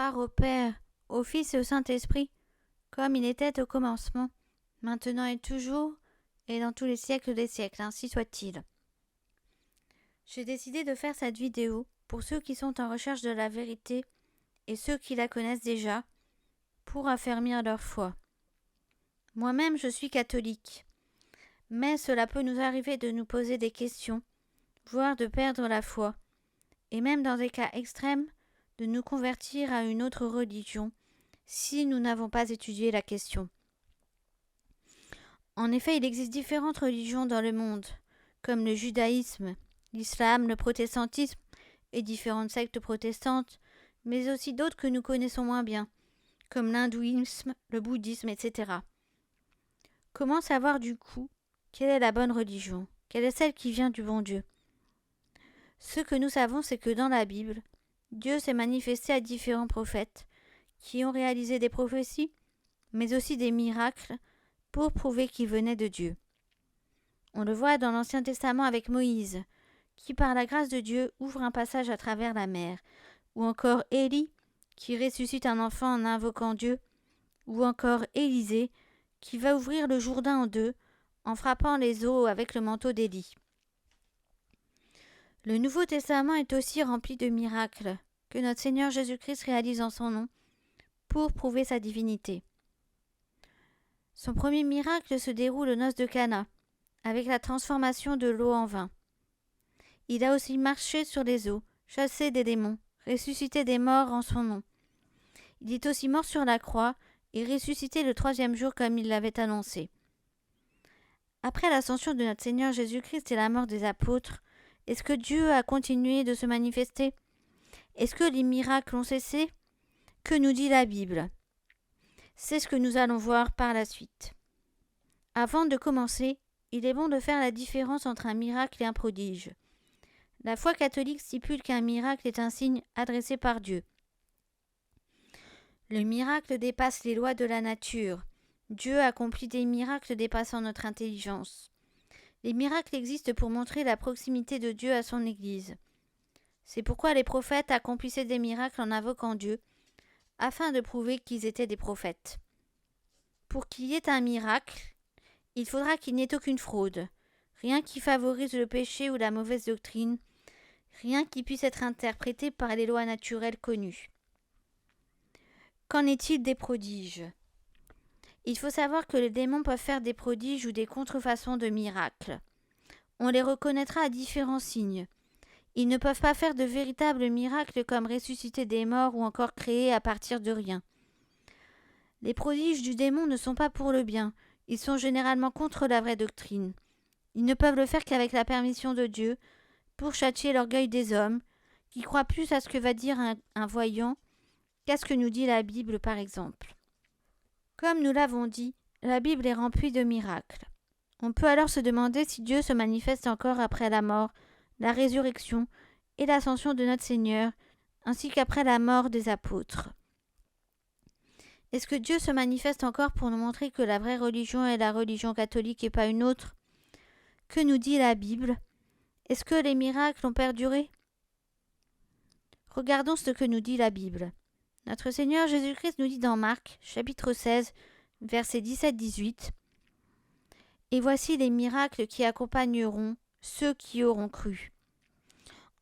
Gloire au Père, au Fils et au Saint-Esprit, comme il était au commencement, maintenant et toujours, et dans tous les siècles des siècles, ainsi soit-il. J'ai décidé de faire cette vidéo pour ceux qui sont en recherche de la vérité et ceux qui la connaissent déjà, pour affermir leur foi. Moi-même, je suis catholique, mais cela peut nous arriver de nous poser des questions, voire de perdre la foi, et même dans des cas extrêmes, de nous convertir à une autre religion, si nous n'avons pas étudié la question. En effet, il existe différentes religions dans le monde, comme le judaïsme, l'islam, le protestantisme et différentes sectes protestantes, mais aussi d'autres que nous connaissons moins bien, comme l'hindouisme, le bouddhisme, etc. Comment savoir du coup quelle est la bonne religion, quelle est celle qui vient du bon Dieu? Ce que nous savons, c'est que dans la Bible, Dieu s'est manifesté à différents prophètes qui ont réalisé des prophéties, mais aussi des miracles pour prouver qu'il venait de Dieu. On le voit dans l'Ancien Testament avec Moïse, qui par la grâce de Dieu ouvre un passage à travers la mer, ou encore Élie, qui ressuscite un enfant en invoquant Dieu, ou encore Élisée, qui va ouvrir le Jourdain en deux, en frappant les eaux avec le manteau d'Élie. Le Nouveau Testament est aussi rempli de miracles que notre Seigneur Jésus-Christ réalise en son nom pour prouver sa divinité. Son premier miracle se déroule aux noces de Cana, avec la transformation de l'eau en vin. Il a aussi marché sur les eaux, chassé des démons, ressuscité des morts en son nom. Il est aussi mort sur la croix et ressuscité le 3e jour comme il l'avait annoncé. Après l'ascension de notre Seigneur Jésus-Christ et la mort des apôtres, est-ce que Dieu a continué de se manifester? Est-ce que les miracles ont cessé? Que nous dit la Bible? C'est ce que nous allons voir par la suite. Avant de commencer, il est bon de faire la différence entre un miracle et un prodige. La foi catholique stipule qu'un miracle est un signe adressé par Dieu. Le miracle dépasse les lois de la nature. Dieu accomplit des miracles dépassant notre intelligence. Les miracles existent pour montrer la proximité de Dieu à son Église. C'est pourquoi les prophètes accomplissaient des miracles en invoquant Dieu, afin de prouver qu'ils étaient des prophètes. Pour qu'il y ait un miracle, il faudra qu'il n'y ait aucune fraude, rien qui favorise le péché ou la mauvaise doctrine, rien qui puisse être interprété par les lois naturelles connues. Qu'en est-il des prodiges? Il faut savoir que les démons peuvent faire des prodiges ou des contrefaçons de miracles. On les reconnaîtra à différents signes. Ils ne peuvent pas faire de véritables miracles comme ressusciter des morts ou encore créer à partir de rien. Les prodiges du démon ne sont pas pour le bien, ils sont généralement contre la vraie doctrine. Ils ne peuvent le faire qu'avec la permission de Dieu, pour châtier l'orgueil des hommes, qui croient plus à ce que va dire un voyant qu'à ce que nous dit la Bible par exemple. Comme nous l'avons dit, la Bible est remplie de miracles. On peut alors se demander si Dieu se manifeste encore après la mort, la résurrection et l'ascension de notre Seigneur, ainsi qu'après la mort des apôtres. Est-ce que Dieu se manifeste encore pour nous montrer que la vraie religion est la religion catholique et pas une autre? Que nous dit la Bible? Est-ce que les miracles ont perduré? Regardons ce que nous dit la Bible. Notre Seigneur Jésus-Christ nous dit dans Marc, chapitre 16, versets 17-18 « Et voici les miracles qui accompagneront ceux qui auront cru.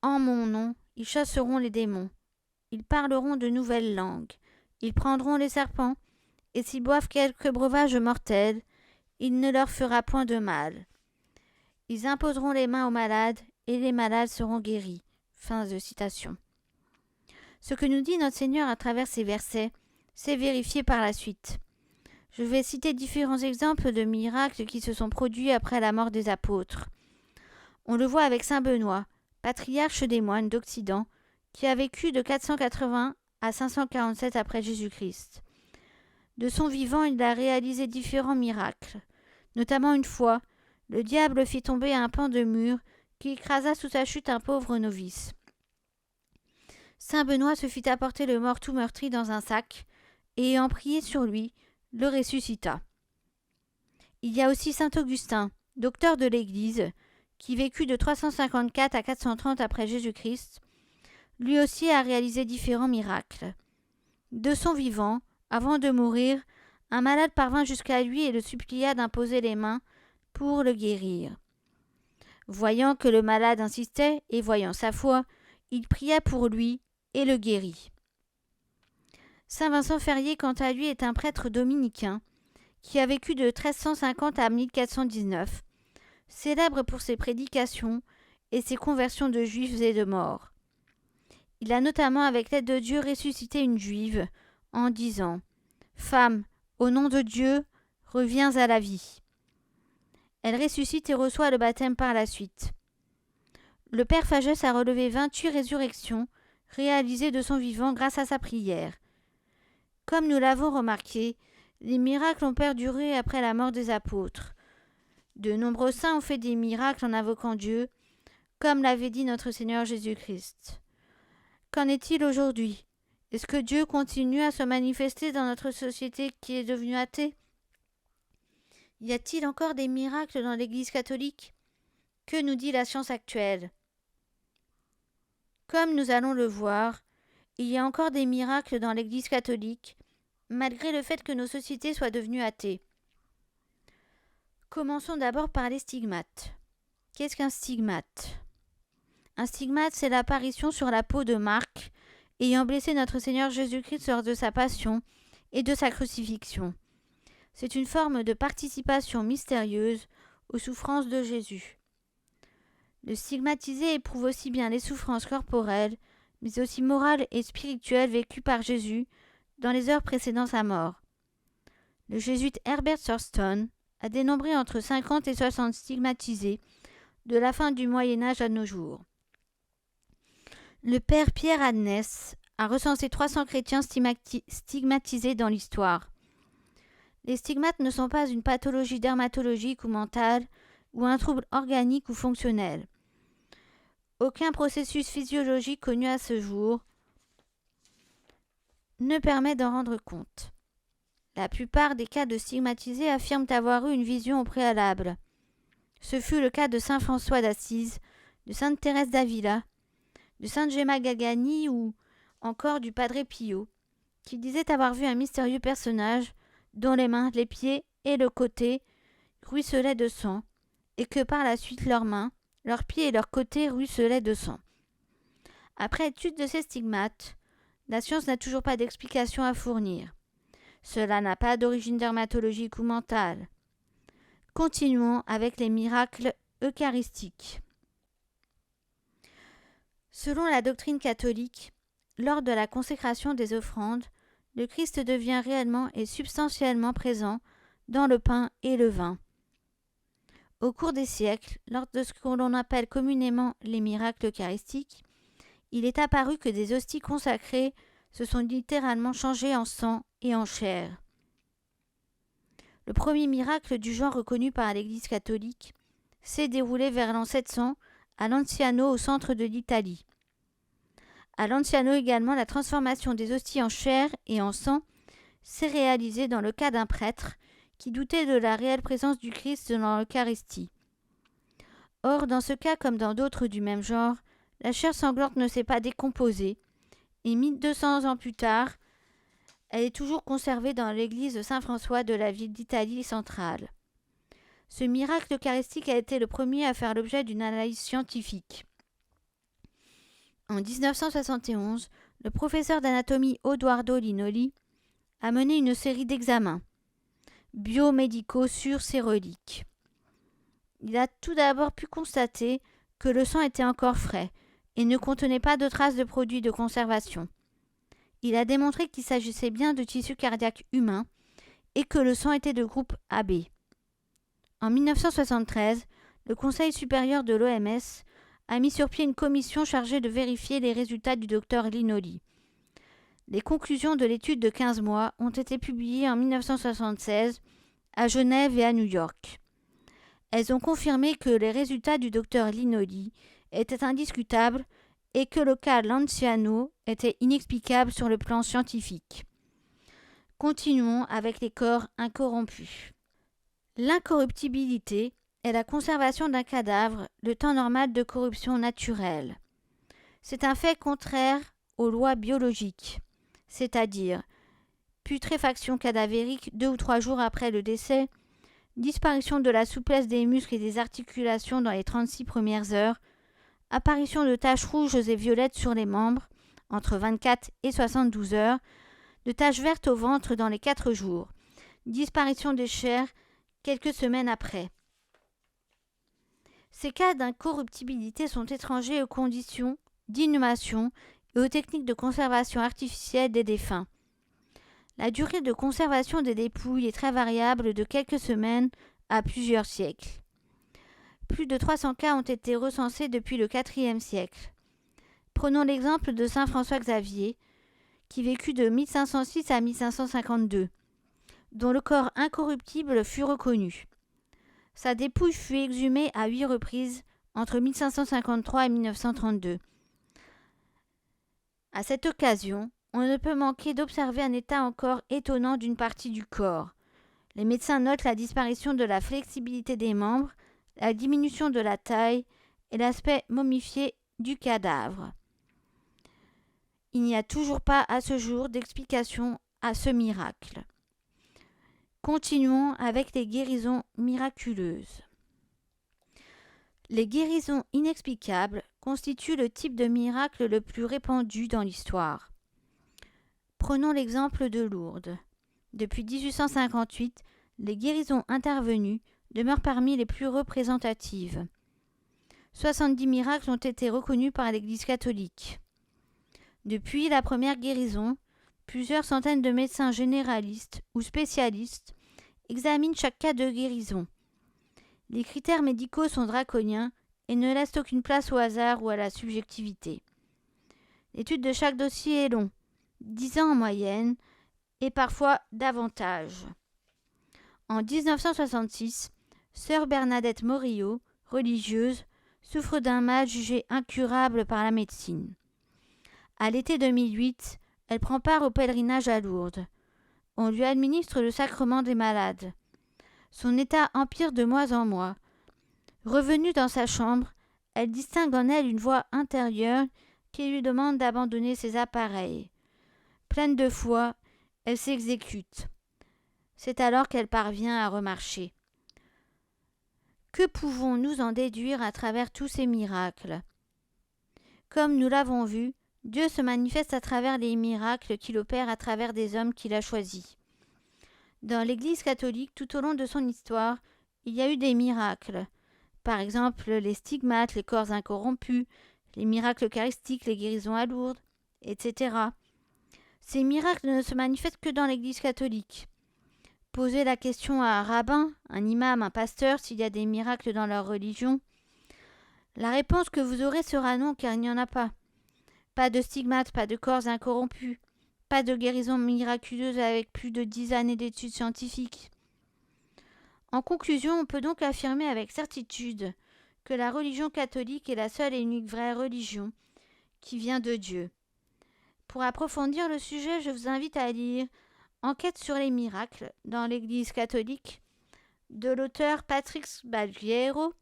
En mon nom, ils chasseront les démons. Ils parleront de nouvelles langues. Ils prendront les serpents. Et s'ils boivent quelques breuvages mortels, il ne leur fera point de mal. Ils imposeront les mains aux malades, et les malades seront guéris. » Fin de citation. Ce que nous dit notre Seigneur à travers ces versets, c'est vérifié par la suite. Je vais citer différents exemples de miracles qui se sont produits après la mort des apôtres. On le voit avec saint Benoît, patriarche des moines d'Occident, qui a vécu de 480 à 547 après Jésus-Christ. De son vivant, il a réalisé différents miracles. Notamment une fois, le diable fit tomber un pan de mur qui écrasa sous sa chute un pauvre novice. Saint Benoît se fit apporter le mort tout meurtri dans un sac, et ayant prié sur lui, le ressuscita. Il y a aussi saint Augustin, docteur de l'Église, qui vécut de 354 à 430 après Jésus-Christ. Lui aussi a réalisé différents miracles. De son vivant, avant de mourir, un malade parvint jusqu'à lui et le supplia d'imposer les mains pour le guérir. Voyant que le malade insistait et voyant sa foi, il pria pour lui et le guérit. Saint Vincent Ferrier, quant à lui, est un prêtre dominicain qui a vécu de 1350 à 1419, célèbre pour ses prédications et ses conversions de juifs et de morts. Il a notamment, avec l'aide de Dieu, ressuscité une juive en disant « Femme, au nom de Dieu, reviens à la vie ». Elle ressuscite et reçoit le baptême par la suite. Le Père Fagès a relevé 28 résurrections réalisées de son vivant grâce à sa prière. Comme nous l'avons remarqué, les miracles ont perduré après la mort des apôtres. De nombreux saints ont fait des miracles en invoquant Dieu, comme l'avait dit notre Seigneur Jésus-Christ. Qu'en est-il aujourd'hui ? Est-ce que Dieu continue à se manifester dans notre société qui est devenue athée ? Y a-t-il encore des miracles dans l'Église catholique ? Que nous dit la science actuelle ? Comme nous allons le voir, il y a encore des miracles dans l'Église catholique, malgré le fait que nos sociétés soient devenues athées. Commençons d'abord par les stigmates. Qu'est-ce qu'un stigmate ? Un stigmate, c'est l'apparition sur la peau de marques ayant blessé notre Seigneur Jésus-Christ lors de sa passion et de sa crucifixion. C'est une forme de participation mystérieuse aux souffrances de Jésus. Le stigmatisé éprouve aussi bien les souffrances corporelles, mais aussi morales et spirituelles vécues par Jésus dans les heures précédant sa mort. Le jésuite Herbert Thurston a dénombré entre 50 et 60 stigmatisés de la fin du Moyen Âge à nos jours. Le père Pierre Adnès a recensé 300 chrétiens stigmatisés dans l'histoire. Les stigmates ne sont pas une pathologie dermatologique ou mentale ou un trouble organique ou fonctionnel. Aucun processus physiologique connu à ce jour ne permet d'en rendre compte. La plupart des cas de stigmatisés affirment avoir eu une vision au préalable. Ce fut le cas de saint François d'Assise, de sainte Thérèse d'Avila, de sainte Gemma Galgani ou encore du Padre Pio, qui disait avoir vu un mystérieux personnage dont les mains, les pieds et le côté ruisselaient de sang, et que par la suite leurs mains, leurs pieds et leurs côtés ruisselaient de sang. Après étude de ces stigmates, la science n'a toujours pas d'explication à fournir. Cela n'a pas d'origine dermatologique ou mentale. Continuons avec les miracles eucharistiques. Selon la doctrine catholique, lors de la consécration des offrandes, le Christ devient réellement et substantiellement présent dans le pain et le vin. Au cours des siècles, lors de ce que l'on appelle communément les miracles eucharistiques, il est apparu que des hosties consacrées se sont littéralement changées en sang et en chair. Le premier miracle du genre reconnu par l'Église catholique s'est déroulé vers l'an 700 à Lanciano, au centre de l'Italie. À Lanciano également, la transformation des hosties en chair et en sang s'est réalisée dans le cas d'un prêtre qui doutait de la réelle présence du Christ dans l'Eucharistie. Or, dans ce cas comme dans d'autres du même genre, la chair sanglante ne s'est pas décomposée, et 1200 ans plus tard, elle est toujours conservée dans l'église de Saint-François de la ville d'Italie centrale. Ce miracle eucharistique a été le premier à faire l'objet d'une analyse scientifique. En 1971, le professeur d'anatomie Odoardo Linoli a mené une série d'examens biomédicaux sur ces reliques. Il a tout d'abord pu constater que le sang était encore frais et ne contenait pas de traces de produits de conservation. Il a démontré qu'il s'agissait bien de tissu cardiaque humain et que le sang était de groupe AB. En 1973, le Conseil supérieur de l'OMS a mis sur pied une commission chargée de vérifier les résultats du docteur Linoli. Les conclusions de l'étude de 15 mois ont été publiées en 1976 à Genève et à New York. Elles ont confirmé que les résultats du docteur Linoli étaient indiscutables et que le cas Lanciano était inexplicable sur le plan scientifique. Continuons avec les corps incorrompus. L'incorruptibilité est la conservation d'un cadavre le temps normal de corruption naturelle. C'est un fait contraire aux lois biologiques. c'est-à-dire putréfaction cadavérique 2 ou 3 jours après le décès, disparition de la souplesse des muscles et des articulations dans les 36 premières heures, apparition de taches rouges et violettes sur les membres entre 24 et 72 heures, de taches vertes au ventre dans les 4 jours, disparition des chairs quelques semaines après. Ces cas d'incorruptibilité sont étrangers aux conditions d'inhumation et aux techniques de conservation artificielle des défunts. La durée de conservation des dépouilles est très variable de quelques semaines à plusieurs siècles. Plus de 300 cas ont été recensés depuis le IVe siècle. Prenons l'exemple de saint François Xavier, qui vécut de 1506 à 1552, dont le corps incorruptible fut reconnu. Sa dépouille fut exhumée à 8 reprises entre 1553 et 1932. À cette occasion, on ne peut manquer d'observer un état encore étonnant d'une partie du corps. Les médecins notent la disparition de la flexibilité des membres, la diminution de la taille et l'aspect momifié du cadavre. Il n'y a toujours pas à ce jour d'explication à ce miracle. Continuons avec les guérisons miraculeuses. Les guérisons inexplicables constituent le type de miracle le plus répandu dans l'histoire. Prenons l'exemple de Lourdes. Depuis 1858, les guérisons intervenues demeurent parmi les plus représentatives. 70 miracles ont été reconnus par l'Église catholique. Depuis la première guérison, plusieurs centaines de médecins généralistes ou spécialistes examinent chaque cas de guérison. Les critères médicaux sont draconiens et ne laissent aucune place au hasard ou à la subjectivité. L'étude de chaque dossier est longue, 10 ans en moyenne, et parfois davantage. En 1966, sœur Bernadette Morillo, religieuse, souffre d'un mal jugé incurable par la médecine. À l'été 2008, elle prend part au pèlerinage à Lourdes. On lui administre le sacrement des malades. Son état empire de mois en mois. Revenue dans sa chambre, elle distingue en elle une voix intérieure qui lui demande d'abandonner ses appareils. Pleine de foi, elle s'exécute. C'est alors qu'elle parvient à remarcher. Que pouvons-nous en déduire à travers tous ces miracles ? Comme nous l'avons vu, Dieu se manifeste à travers les miracles qu'il opère à travers des hommes qu'il a choisis. Dans l'Église catholique, tout au long de son histoire, il y a eu des miracles. Par exemple, les stigmates, les corps incorrompus, les miracles eucharistiques, les guérisons à Lourdes, etc. Ces miracles ne se manifestent que dans l'Église catholique. Posez la question à un rabbin, un imam, un pasteur s'il y a des miracles dans leur religion. La réponse que vous aurez sera non, car il n'y en a pas. Pas de stigmates, pas de corps incorrompus, pas de guérison miraculeuse avec plus de 10 années d'études scientifiques. En conclusion, on peut donc affirmer avec certitude que la religion catholique est la seule et unique vraie religion qui vient de Dieu. Pour approfondir le sujet, je vous invite à lire Enquête sur les miracles dans l'Église catholique de l'auteur Patrick Sbagliero.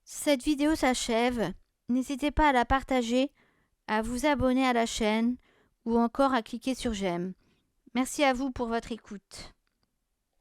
Cette vidéo s'achève. N'hésitez pas à la partager, à vous abonner à la chaîne ou encore à cliquer sur j'aime. Merci à vous pour votre écoute.